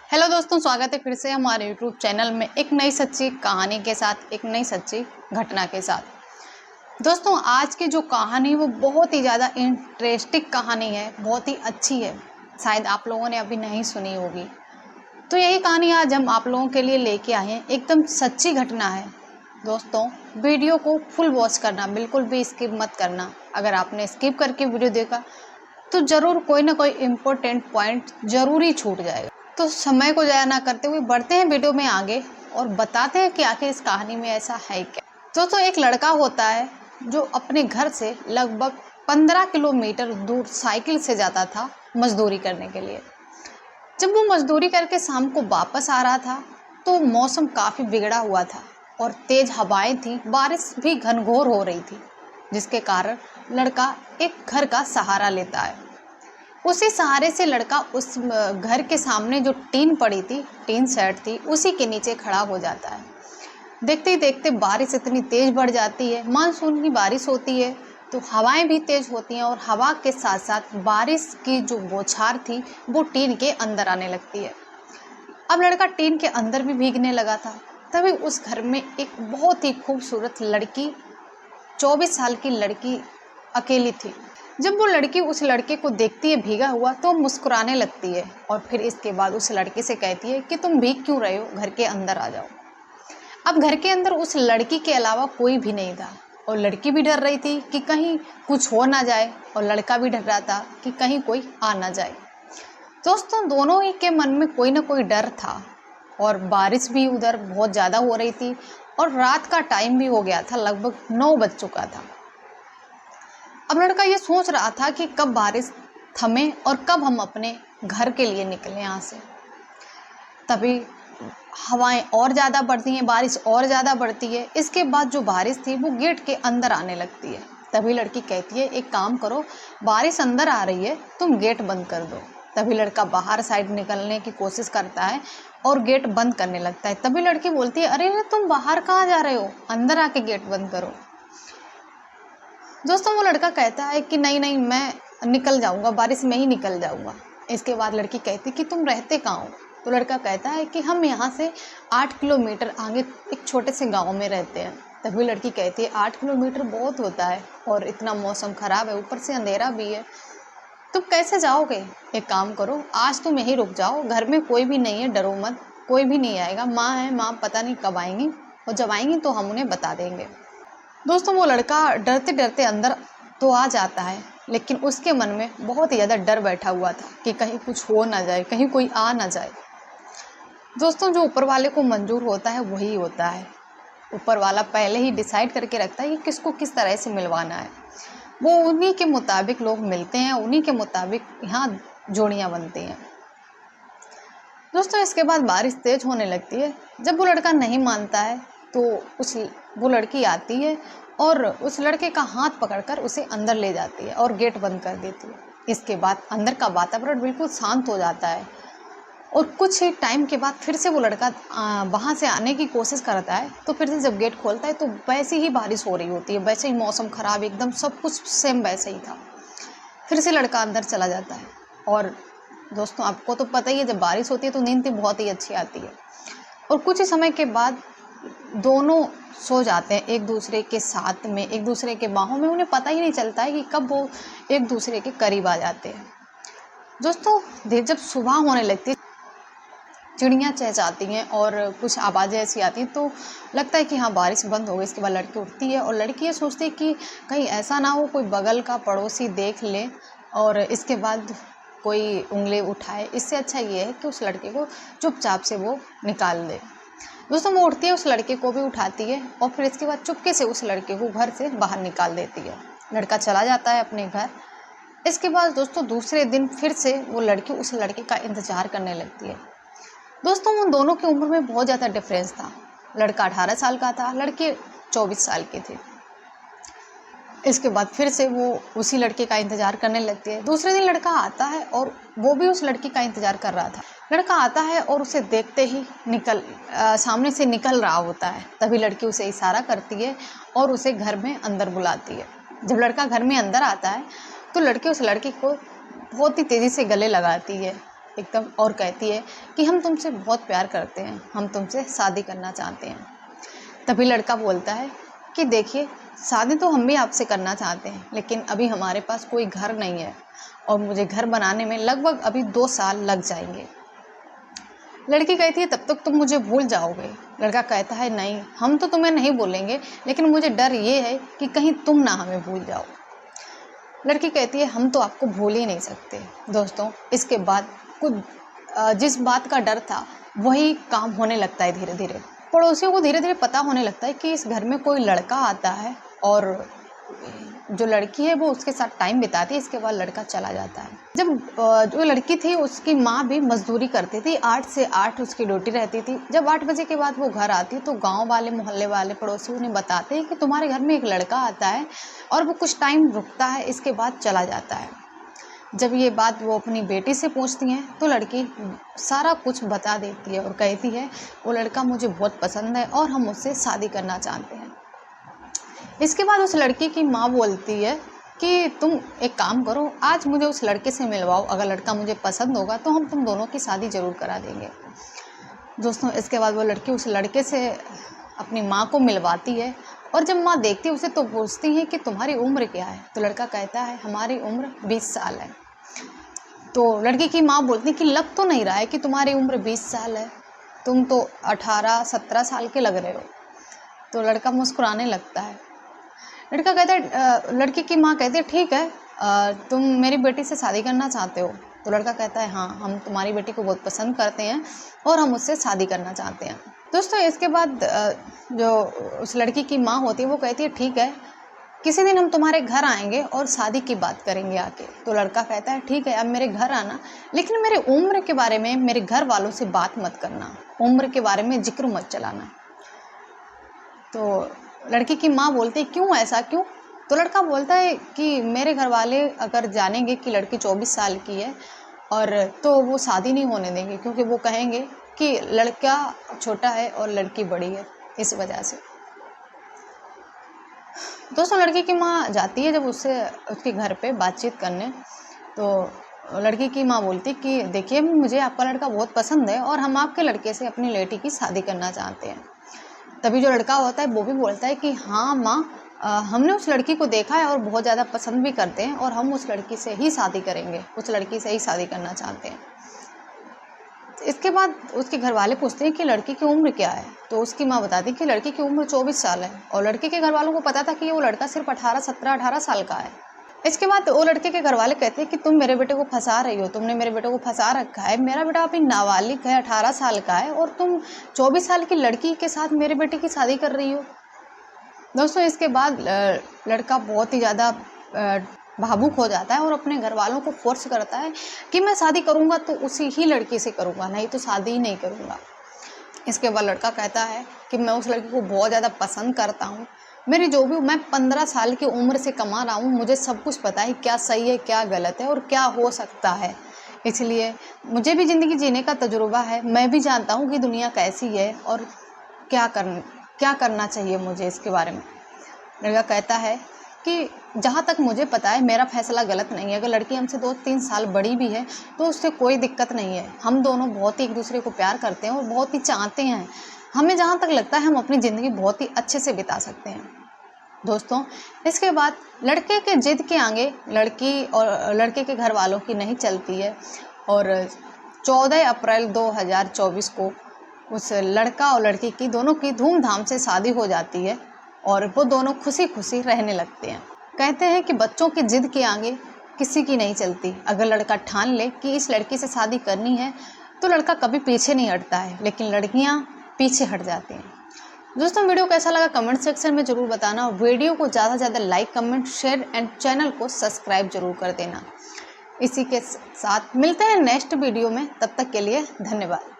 Hello दोस्तों, स्वागत है फिर से हमारे यूट्यूब चैनल में एक नई सच्ची कहानी के साथ, एक नई सच्ची घटना के साथ। दोस्तों, आज की जो कहानी वो बहुत ही ज़्यादा इंटरेस्टिंग कहानी है, बहुत ही अच्छी है। शायद आप लोगों ने अभी नहीं सुनी होगी। तो यही कहानी आज हम आप लोगों के लिए लेके आए हैं। एकदम सच्ची घटना है। दोस्तों, वीडियो को फुल वॉच करना, बिल्कुल भी स्किप मत करना। अगर आपने स्किप करके वीडियो देखा तो ज़रूर कोई ना कोई इम्पोर्टेंट पॉइंट ज़रूर ही छूट जाएगा। तो समय को ज़ाया ना करते हुए बढ़ते हैं वीडियो में आगे और बताते हैं कि आखिर इस कहानी में ऐसा है क्या। दोस्तों, एक लड़का होता है जो अपने घर से लगभग 15 किलोमीटर दूर साइकिल से जाता था मजदूरी करने के लिए। जब वो मजदूरी करके शाम को वापस आ रहा था तो मौसम काफ़ी बिगड़ा हुआ था और तेज़ हवाएं थी, बारिश भी घनघोर हो रही थी, जिसके कारण लड़का एक घर का सहारा लेता है। उसी सहारे से लड़का उस घर के सामने जो टीन पड़ी थी, टीन शेड थी, उसी के नीचे खड़ा हो जाता है। देखते ही देखते बारिश इतनी तेज़ बढ़ जाती है। मानसून की बारिश होती है तो हवाएं भी तेज़ होती हैं और हवा के साथ साथ बारिश की जो बौछार थी वो टीन के अंदर आने लगती है। अब लड़का टीन के अंदर भी भीगने लगा था। तभी उस घर में एक बहुत ही खूबसूरत लड़की, 24 साल की लड़की अकेली थी। जब वो लड़की उस लड़के को देखती है भीगा हुआ तो मुस्कुराने लगती है और फिर इसके बाद उस लड़के से कहती है कि तुम भीग क्यों रहे हो, घर के अंदर आ जाओ। अब घर के अंदर उस लड़की के अलावा कोई भी नहीं था और लड़की भी डर रही थी कि कहीं कुछ हो ना जाए और लड़का भी डर रहा था कि कहीं कोई आ ना जाए। दोस्तों, दोनों ही के मन में कोई ना कोई डर था और बारिश भी उधर बहुत ज़्यादा हो रही थी और रात का टाइम भी हो गया था, लगभग 9 बज चुका था। अब लड़का ये सोच रहा था कि कब बारिश थमे और कब हम अपने घर के लिए निकलें यहाँ से। तभी हवाएं और ज़्यादा बढ़ती हैं, बारिश और ज़्यादा बढ़ती है। इसके बाद जो बारिश थी वो गेट के अंदर आने लगती है। तभी लड़की कहती है, एक काम करो, बारिश अंदर आ रही है, तुम गेट बंद कर दो। तभी लड़का बाहर साइड निकलने की कोशिश करता है और गेट बंद करने लगता है। तभी लड़की बोलती है, अरे तुम बाहर कहाँ जा रहे हो, अंदर आके गेट बंद करो। दोस्तों, वो लड़का कहता है कि नहीं नहीं, मैं निकल जाऊंगा, बारिश में ही निकल जाऊंगा। इसके बाद लड़की कहती कि तुम रहते कहाँ हो। तो लड़का कहता है कि हम यहाँ से 8 किलोमीटर आगे एक छोटे से गांव में रहते हैं। तभी लड़की कहती है, 8 किलोमीटर बहुत होता है और इतना मौसम ख़राब है, ऊपर से अंधेरा भी है, तुम कैसे जाओगे। एक काम करो, आज तुम यहीं रुक जाओ, घर में कोई भी नहीं है, डरो मत, कोई भी नहीं आएगा, माँ है, माँ पता नहीं कब आएंगी और जब आएंगी तो हम उन्हें बता देंगे। दोस्तों, वो लड़का डरते डरते अंदर तो आ जाता है, लेकिन उसके मन में बहुत ही ज़्यादा डर बैठा हुआ था कि कहीं कुछ हो ना जाए, कहीं कोई आ ना जाए। दोस्तों, जो ऊपर वाले को मंजूर होता है वही होता है। ऊपर वाला पहले ही डिसाइड करके रखता है कि किसको किस तरह से मिलवाना है। वो उन्हीं के मुताबिक लोग मिलते हैं, उन्हीं के मुताबिक यहाँ जोड़ियाँ बनती हैं। दोस्तों, इसके बाद बारिश तेज होने लगती है। जब वो लड़का नहीं मानता है तो वो लड़की आती है और उस लड़के का हाथ पकड़कर उसे अंदर ले जाती है और गेट बंद कर देती है। इसके बाद अंदर का वातावरण बिल्कुल शांत हो जाता है और कुछ ही टाइम के बाद फिर से वो लड़का वहाँ से आने की कोशिश करता है। तो फिर से जब गेट खोलता है तो वैसे ही बारिश हो रही होती है, वैसे ही मौसम ख़राब, एकदम सब कुछ सेम वैसे ही था। फिर से लड़का अंदर चला जाता है और दोस्तों, आपको तो पता ही है, जब बारिश होती है तो नींद भी बहुत ही अच्छी आती है। और कुछ ही समय के बाद दोनों सो जाते हैं एक दूसरे के साथ में, एक दूसरे के बाहों में। उन्हें पता ही नहीं चलता है कि कब वो एक दूसरे के करीब आ जाते हैं। दोस्तों, जब सुबह होने लगती है, चिड़ियाँ चहचहाती हैं और कुछ आवाज़ें ऐसी आती हैं तो लगता है कि हाँ, बारिश बंद हो गई। इसके बाद लड़की उठती है और लड़की ये सोचती है कि कहीं ऐसा ना हो कोई बगल का पड़ोसी देख ले और इसके बाद कोई उंगली उठाए। इससे अच्छा ये है कि उस लड़के को चुपचाप से वो निकाल दे। दोस्तों, वो उठती है, उस लड़के को भी उठाती है और फिर इसके बाद चुपके से उस लड़के को घर से बाहर निकाल देती है। लड़का चला जाता है अपने घर। इसके बाद दोस्तों, दूसरे दिन फिर से वो लड़की उस लड़के का इंतज़ार करने लगती है। दोस्तों, उन दोनों की उम्र में बहुत ज़्यादा डिफरेंस था। लड़का 18 साल का था, लड़की 24 साल की थी। इसके बाद फिर से वो उसी लड़के का इंतज़ार करने लगती है। दूसरे दिन लड़का आता है और वो भी उस लड़की का इंतज़ार कर रहा था। लड़का आता है और उसे देखते ही सामने से निकल रहा होता है। तभी लड़की उसे इशारा करती है और उसे घर में अंदर बुलाती है। जब लड़का घर में अंदर आता है तो लड़की उस लड़के को बहुत ही तेज़ी से गले लगाती है एकदम और कहती है कि हम तुमसे बहुत प्यार करते हैं, हम तुमसे शादी करना चाहते हैं। तभी लड़का बोलता है कि देखिए, शादी तो हम भी आपसे करना चाहते हैं, लेकिन अभी हमारे पास कोई घर नहीं है और मुझे घर बनाने में लगभग अभी 2 साल लग जाएंगे। लड़की कहती है तब तक तुम मुझे भूल जाओगे। लड़का कहता है नहीं, हम तो तुम्हें नहीं भूलेंगे, लेकिन मुझे डर ये है कि कहीं तुम ना हमें भूल जाओ। लड़की कहती है हम तो आपको भूल ही नहीं सकते। दोस्तों, इसके बाद कुछ जिस बात का डर था वही काम होने लगता है। धीरे धीरे पड़ोसियों को धीरे धीरे पता होने लगता है कि इस घर में कोई लड़का आता है और जो लड़की है वो उसके साथ टाइम बिताती है। इसके बाद लड़का चला जाता है। जब जो लड़की थी उसकी माँ भी मजदूरी करती थी, 8 से 8 उसकी ड्यूटी रहती थी। जब 8 बजे के बाद वो घर आती तो गांव वाले, मोहल्ले वाले, पड़ोसी उन्हें बताते हैं कि तुम्हारे घर में एक लड़का आता है और वो कुछ टाइम रुकता है, इसके बाद चला जाता है। जब ये बात वो अपनी बेटी से पूछती हैं तो लड़की सारा कुछ बता देती है और कहती है वो लड़का मुझे बहुत पसंद है और हम उससे शादी करना चाहते हैं। इसके बाद उस लड़की की माँ बोलती है कि तुम एक काम करो, आज मुझे उस लड़के से मिलवाओ, अगर लड़का मुझे पसंद होगा तो हम तुम दोनों की शादी ज़रूर करा देंगे। दोस्तों, इसके बाद वो लड़की उस लड़के से अपनी माँ को मिलवाती है और जब माँ देखती है उसे तो पूछती है कि तुम्हारी उम्र क्या है। तो लड़का कहता है हमारी उम्र 20 साल है। तो लड़की की माँ बोलती है कि लग तो नहीं रहा है कि तुम्हारी उम्र 20 साल है, तुम तो 18-17 साल के लग रहे हो। तो लड़का मुस्कुराने लगता है। लड़का कहता है लड़की की माँ कहती है ठीक है, तुम मेरी बेटी से शादी करना चाहते हो। तो लड़का कहता है हाँ, हम तुम्हारी बेटी को बहुत पसंद करते हैं और हम उससे शादी करना चाहते हैं। दोस्तों, इसके बाद जो उस लड़की की माँ होती है वो कहती है ठीक है, किसी दिन हम तुम्हारे घर आएंगे और शादी की बात करेंगे आके। तो लड़का कहता है ठीक है, अब मेरे घर आना, लेकिन मेरे उम्र के बारे में मेरे घर वालों से बात मत करना, उम्र के बारे में जिक्र मत चलाना। तो लड़की की माँ बोलती है क्यों, ऐसा क्यों? तो लड़का बोलता है कि मेरे घर वाले अगर जानेंगे कि लड़की 24 साल की है और तो वो शादी नहीं होने देंगे, क्योंकि वो कहेंगे कि लड़का छोटा है और लड़की बड़ी है, इस वजह से। दोस्तों, लड़की की माँ जाती है जब उससे उसके घर पे बातचीत करने, तो लड़की की माँ बोलती कि देखिए, मुझे आपका लड़का बहुत पसंद है और हम आपके लड़के से अपनी बेटी की शादी करना चाहते हैं। तभी जो लड़का होता है वो भी बोलता है कि हाँ माँ, हमने उस लड़की को देखा है और बहुत ज़्यादा पसंद भी करते हैं और हम उस लड़की से ही शादी करेंगे, उस लड़की से ही शादी करना चाहते हैं। इसके बाद उसके घर वाले पूछते हैं कि लड़की की उम्र क्या है। तो उसकी माँ बताती है कि लड़की की उम्र 24 साल है और लड़के के घर वालों को पता था कि वो लड़का सिर्फ 18 साल का है। इसके बाद वो लड़के के घर वाले कहते हैं कि तुम मेरे बेटे को फंसा रही हो, तुमने मेरे बेटे को फंसा रखा है, मेरा बेटा अभी नाबालिग है, 18 साल का है और तुम 24 साल की लड़की के साथ मेरे बेटे की शादी कर रही हो। दोस्तों, इसके बाद लड़का बहुत ही ज़्यादा भावुक हो जाता है और अपने घर वालों को फोर्स करता है कि मैं शादी करूँगा तो उसी ही लड़की से करूँगा, नहीं तो शादी ही नहीं करूँगा। इसके बाद लड़का कहता है कि मैं उस लड़की को बहुत ज़्यादा पसंद करता हूँ, मेरी जो भी, मैं 15 साल की उम्र से कमा रहा हूँ, मुझे सब कुछ पता है क्या सही है क्या गलत है और क्या हो सकता है, इसलिए मुझे भी ज़िंदगी जीने का तजुर्बा है, मैं भी जानता हूँ कि दुनिया कैसी है और क्या करना चाहिए मुझे इसके बारे में। लड़का कहता है कि जहाँ तक मुझे पता है मेरा फैसला गलत नहीं है, अगर लड़की हमसे 2-3 साल बड़ी भी है तो उससे कोई दिक्कत नहीं है, हम दोनों बहुत ही एक दूसरे को प्यार करते हैं और बहुत ही चाहते हैं, हमें जहाँ तक लगता है हम अपनी ज़िंदगी बहुत ही अच्छे से बिता सकते हैं। दोस्तों, इसके बाद लड़के के जिद के आगे लड़की और लड़के के घर वालों की नहीं चलती है और 14 अप्रैल 2024 को उस लड़का और लड़की की दोनों की धूमधाम से शादी हो जाती है और वो दोनों खुशी खुशी रहने लगते हैं। कहते हैं कि बच्चों की जिद के आगे किसी की नहीं चलती, अगर लड़का ठान ले कि इस लड़की से शादी करनी है तो लड़का कभी पीछे नहीं हटता है, लेकिन लड़कियां पीछे हट जाती हैं। दोस्तों, वीडियो कैसा लगा कमेंट सेक्शन में ज़रूर बताना। वीडियो को ज़्यादा से ज़्यादा like, comment, share and channel को सब्सक्राइब जरूर कर देना। इसी के साथ मिलते हैं नेक्स्ट वीडियो में, तब तक के लिए धन्यवाद।